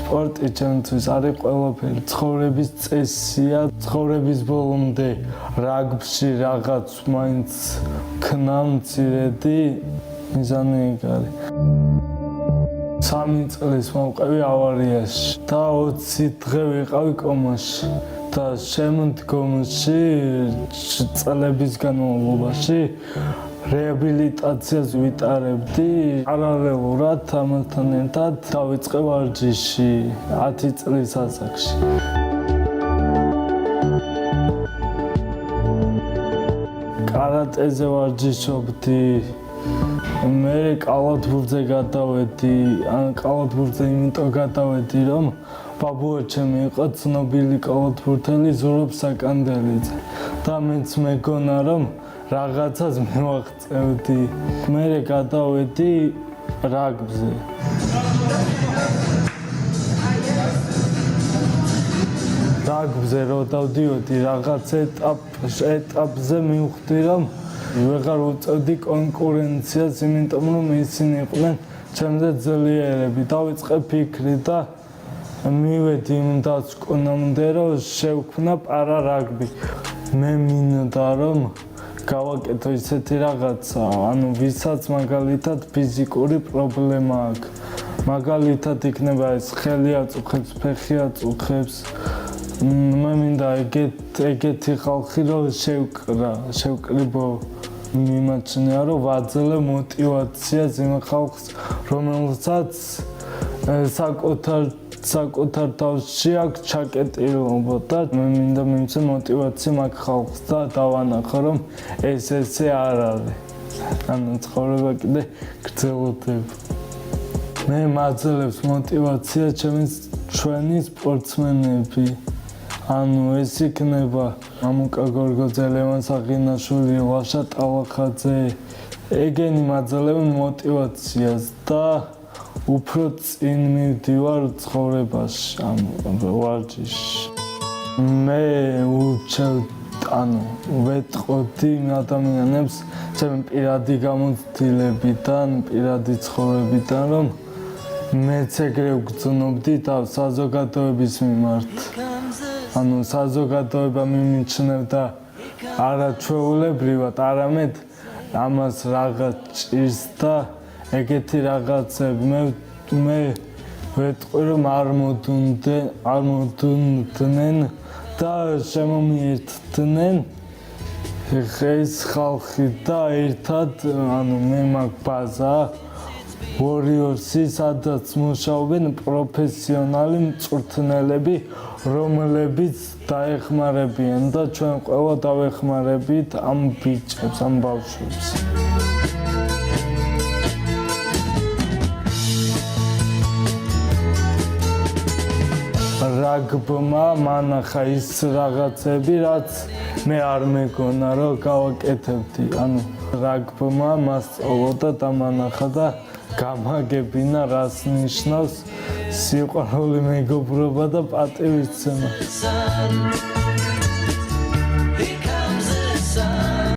სპორტი ჩემთვის არის ყველაფერი. ცხოვრების წესია, ცხოვრების ბოლომდე რაგბში რაღაც მაინც ქნა მცირედი მიზანი იქ არის. 3 წლის მოვყევი ავარიაში და 20 დღე ვიყავი კომაში და შემდგომში წლების განმავლობაში რეაბილიტაციას ვიტარებდი. პარალელურად ამასთან ერთად დავიწყე ვარჯიში 10 წლის ასაკში. კარატეზე ვარჯიშობდი. მე კალათბურთზე გადავედი. კალათბურთზე იმიტომ გადავედი, რომ ბაბუა ჩემი იყო ცნობილი კალათბურთელი ზურაბ საკანდელიძე და მეც მეგონა რომ რაღაცას მივაღწევდი. მე გადავედი რაგბზე. რაგბზე რო დავდიოდი რაღაც ეტაპზე მივხვდი რომ ვეღარ უწევდი კონკურენციას, იმიტომ რომ ისინი იყვნენ ჩემზე ძლიერები. დავიწყე ფიქრი და მივედი იმ დასკვნამდე რომ შევქმნა პარა რაგბი. მე მინდა რომ გავაკეთო ისეთი რაღაცა, ვისაც მაგალითად ფიზიკური პრობლემა აქვს. მაგალითად იქნება ეს ხელი აწუხებს, ფეხი აწუხებს. მე მინდა ეგეთი ხალხი რომ შევკრიბო მიმაჩნია რომ ვაძლევ მოტივაციას იმ ხალხს, რომელსაც საკუთარ თავში აქვს ჩაკეტილობა და მე მინდა მიმცე მოტივაცია მაგ ხალხს და დავანახო რომ ესე არ არის. ცხოვრება კიდე გრძელდება. მე მაძლევს მოტივაცია ჩვენი სპორტსმენები. ეს იქნება მამუკა გორგოძე, ლევან საღინაშვილი, ლაშა ტალახაძე. ეგენი მაძლევენ მოტივაციას და უფრო წინ მივდივარ ცხოვრებაში, ვარჯიში. მე ვეტყოდი ადამიანებს ჩემი პირადი გამოცდილებიდან, პირადი ცხოვრებიდან, რომ მეც ეგრე ვგრძნობდი თავს საზოგადოების მიმართ. საზოგადოება მიმიჩნევდა არაჩვეულებრივად, არამედ ამას რაღაც ჭირს და ეგეთი რაღაცები მე ვეტყვი რომ არ მოდუნდნენ და შემომიერთდნენ ეს ხალხი და ერთად მე მაგ ბაზა Warriors-ი, სადაც მუშაობენ პროფესიონალი მწვრთნელები, რომლებიც დაეხმარებიან და ჩვენ ყველა დავეხმარებით ამ ბიჭებს, ამ ბავშვებს. რაგბმა მანახა ის რაღაცები, რაც მე არ მეგონა რომ გავაკეთებდი. რაგბმა მასწავლა და დამანახა და გამაგებინა რას ნიშნავს სიყვარული, მეგობრობა და პატივისცემა.